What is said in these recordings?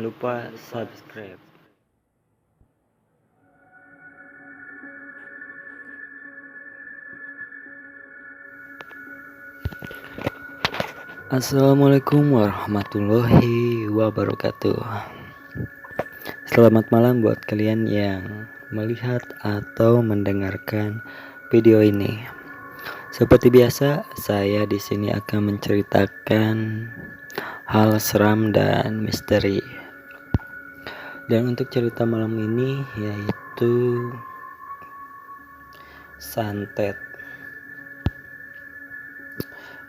lupa subscribe. Assalamualaikum warahmatullahi wabarakatuh. Selamat malam buat kalian yang melihat atau mendengarkan video ini. Seperti biasa, saya di sini akan menceritakan hal seram dan misteri. Dan untuk cerita malam ini yaitu santet.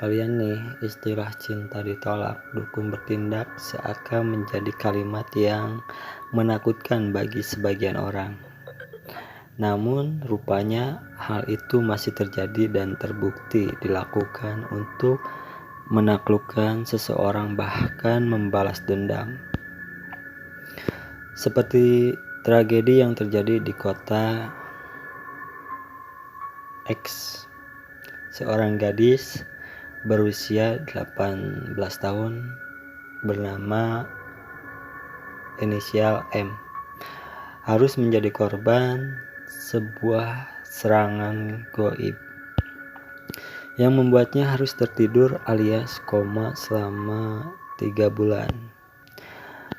Kalian nih, istilah cinta ditolak, dukun bertindak seakan menjadi kalimat yang menakutkan bagi sebagian orang. Namun rupanya hal itu masih terjadi dan terbukti dilakukan untuk menaklukkan seseorang, bahkan membalas dendam. Seperti tragedi yang terjadi di kota X. Seorang gadis berusia 18 tahun bernama inisial M harus menjadi korban sebuah serangan goib yang membuatnya harus tertidur alias koma selama 3 bulan.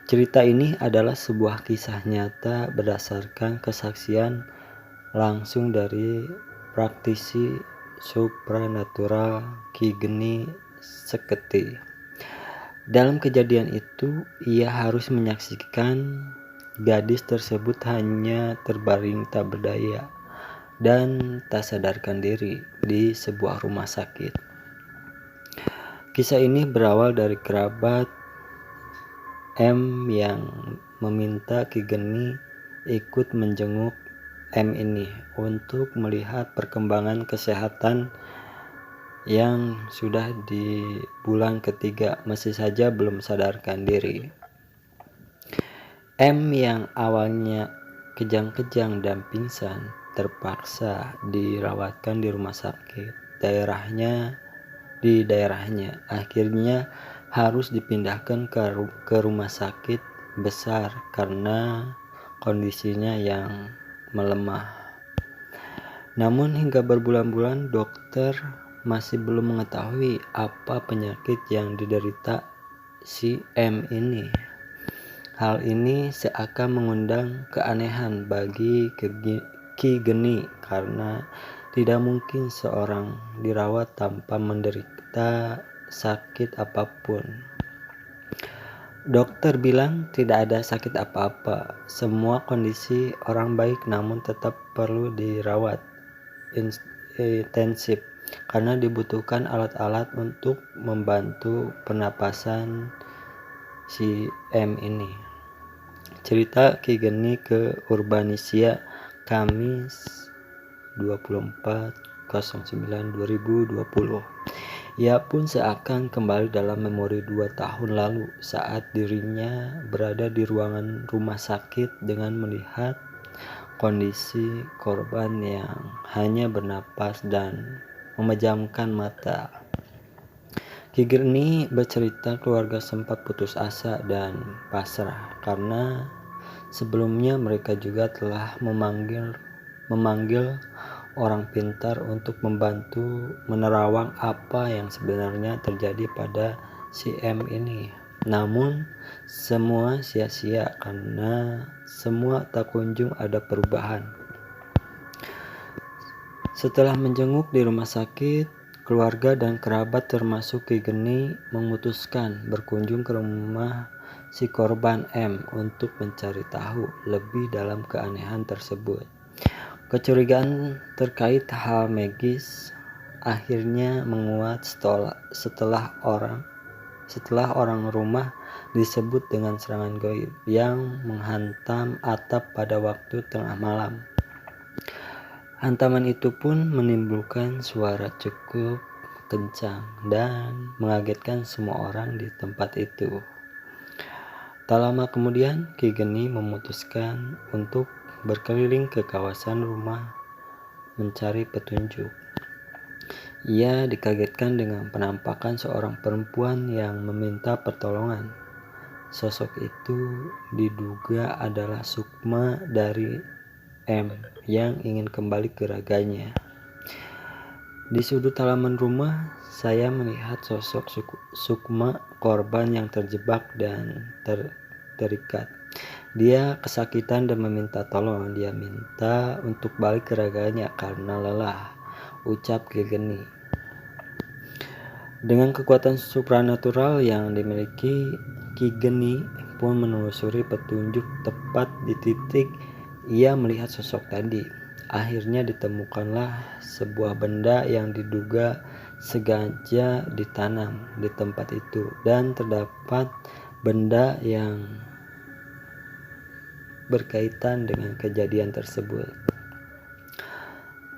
Cerita ini adalah sebuah kisah nyata berdasarkan kesaksian langsung dari praktisi supranatural Ki Geni Seketi. Dalam kejadian itu, ia harus menyaksikan gadis tersebut hanya terbaring tak berdaya dan tak sadarkan diri di sebuah rumah sakit. Kisah ini berawal dari kerabat M yang meminta Ki Geni ikut menjenguk M ini untuk melihat perkembangan kesehatan yang sudah di bulan ketiga masih saja belum sadarkan diri. M yang awalnya kejang-kejang dan pingsan terpaksa dirawatkan di rumah sakit di daerahnya. Akhirnya harus dipindahkan ke rumah sakit besar karena kondisinya yang melemah. Namun hingga berbulan-bulan dokter masih belum mengetahui apa penyakit yang diderita si M ini. Hal ini seakan mengundang keanehan bagi Ki Geni karena tidak mungkin seorang dirawat tanpa menderita sakit apapun. Dokter bilang tidak ada sakit apa-apa, semua kondisi orang baik, namun tetap perlu dirawat intensif karena dibutuhkan alat-alat untuk membantu pernapasan si M ini. Cerita Ki Geni ke Urbanisia, Kamis 24/09/2020. Ia pun seakan kembali dalam memori 2 tahun lalu saat dirinya berada di ruangan rumah sakit dengan melihat kondisi korban yang hanya bernapas dan memejamkan mata. Ki Geni bercerita keluarga sempat putus asa dan pasrah karena sebelumnya mereka juga telah memanggil orang pintar untuk membantu menerawang apa yang sebenarnya terjadi pada si M ini. Namun semua sia-sia karena semua tak kunjung ada perubahan. Setelah menjenguk di rumah sakit, keluarga dan kerabat termasuk Ki Geni memutuskan berkunjung ke rumah si korban M untuk mencari tahu lebih dalam keanehan tersebut. Kecurigaan terkait hal magis akhirnya menguat setelah orang rumah disebut dengan serangan goib yang menghantam atap pada waktu tengah malam. Hantaman itu pun menimbulkan suara cukup kencang dan mengagetkan semua orang di tempat itu. Tak lama kemudian, Ki Geni memutuskan untuk berkeliling ke kawasan rumah mencari petunjuk. Ia dikagetkan dengan penampakan seorang perempuan yang meminta pertolongan. Sosok itu diduga adalah Sukma dari M yang ingin kembali ke raganya. Di sudut halaman rumah, saya melihat sosok Sukma, korban yang terjebak dan terikat. Dia kesakitan dan meminta tolong. Dia minta untuk balik ke raganya karena lelah, ucap Ki Geni. Dengan kekuatan supranatural yang dimiliki, Ki Geni pun menelusuri petunjuk tepat di titik ia melihat sosok tadi. Akhirnya ditemukanlah sebuah benda yang diduga sengaja ditanam di tempat itu, dan terdapat benda yang berkaitan dengan kejadian tersebut.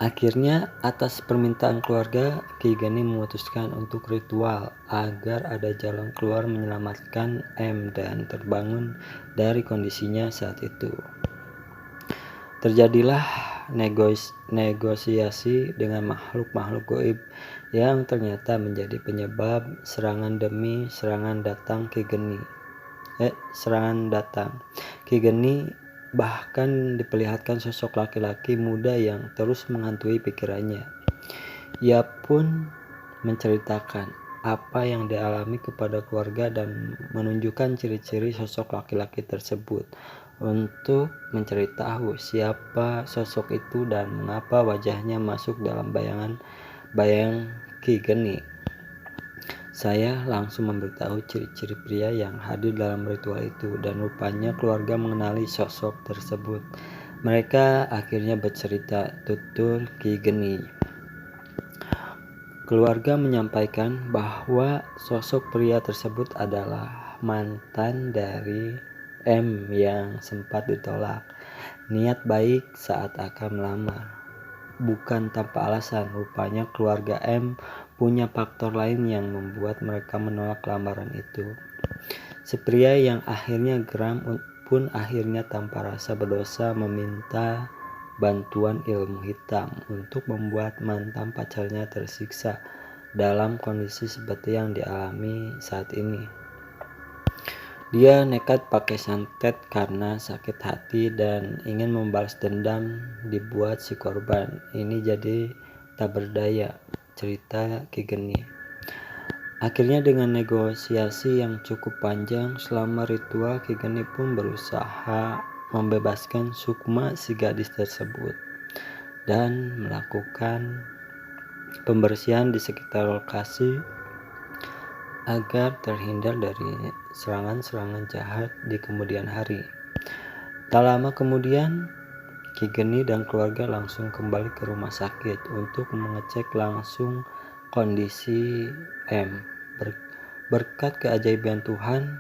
Akhirnya, atas permintaan keluarga, Ki Geni memutuskan untuk ritual agar ada jalan keluar menyelamatkan M dan terbangun dari kondisinya saat itu. Terjadilah negosiasi dengan makhluk-makhluk gaib yang ternyata menjadi penyebab serangan demi serangan datang. Ki Geni bahkan diperlihatkan sosok laki-laki muda yang terus menghantui pikirannya. Ia pun menceritakan apa yang dialami kepada keluarga dan menunjukkan ciri-ciri sosok laki-laki tersebut untuk mencari tahu siapa sosok itu dan mengapa wajahnya masuk dalam bayang Ki Geni. Saya langsung memberitahu ciri-ciri pria yang hadir dalam ritual itu, dan rupanya keluarga mengenali sosok tersebut. Mereka akhirnya bercerita, tutur Ki Geni. Keluarga menyampaikan bahwa sosok pria tersebut adalah mantan dari M yang sempat ditolak niat baik saat akan melamar. Bukan tanpa alasan, rupanya keluarga M punya faktor lain yang membuat mereka menolak lamaran itu. Si pria yang akhirnya geram pun akhirnya tanpa rasa berdosa meminta bantuan ilmu hitam untuk membuat mantan pacarnya tersiksa dalam kondisi seperti yang dialami saat ini. Dia nekat pakai santet karena sakit hati dan ingin membalas dendam dibuat si korban ini jadi tak berdaya, cerita Ki Geni. Akhirnya dengan negosiasi yang cukup panjang selama ritual, Ki Geni pun berusaha membebaskan Sukma, si gadis tersebut, dan melakukan pembersihan di sekitar lokasi agar terhindar dari serangan-serangan jahat di kemudian hari. Tak lama kemudian, Ki Geni dan keluarga langsung kembali ke rumah sakit untuk mengecek langsung kondisi M. Berkat keajaiban Tuhan,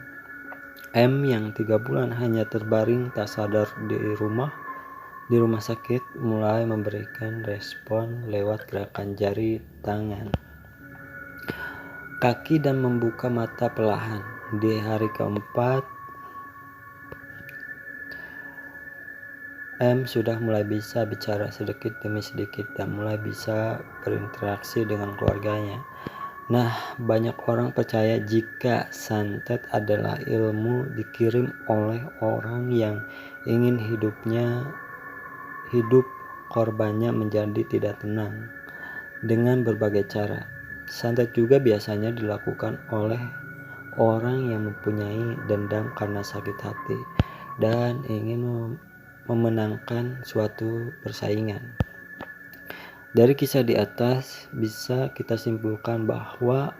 M yang 3 bulan hanya terbaring tak sadar di rumah sakit mulai memberikan respon lewat gerakan jari tangan, kaki, dan membuka mata perlahan. Di hari keempat, M sudah mulai bisa bicara sedikit demi sedikit dan mulai bisa berinteraksi dengan keluarganya. Nah, banyak orang percaya jika santet adalah ilmu dikirim oleh orang yang ingin hidup korbannya menjadi tidak tenang dengan berbagai cara. Santet juga biasanya dilakukan oleh orang yang mempunyai dendam karena sakit hati dan ingin memenangkan suatu persaingan. Dari kisah di atas bisa kita simpulkan bahwa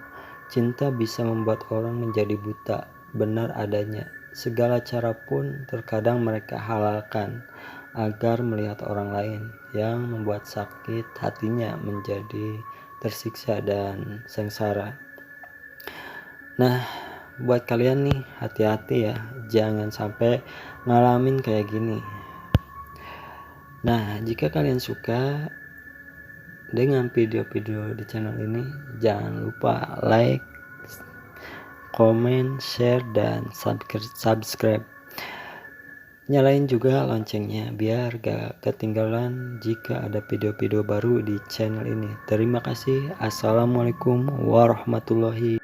cinta bisa membuat orang menjadi buta benar adanya. Segala cara pun terkadang mereka halalkan agar melihat orang lain yang membuat sakit hatinya menjadi tersiksa dan sengsara. Nah, buat kalian nih, hati-hati ya, jangan sampai ngalamin kayak gini. Nah, jika kalian suka dengan video-video di channel ini, jangan lupa like, komen, share, dan subscribe. Nyalain juga loncengnya biar gak ketinggalan jika ada video-video baru di channel ini. Terima kasih. Assalamualaikum warahmatullahi wabarakatuh.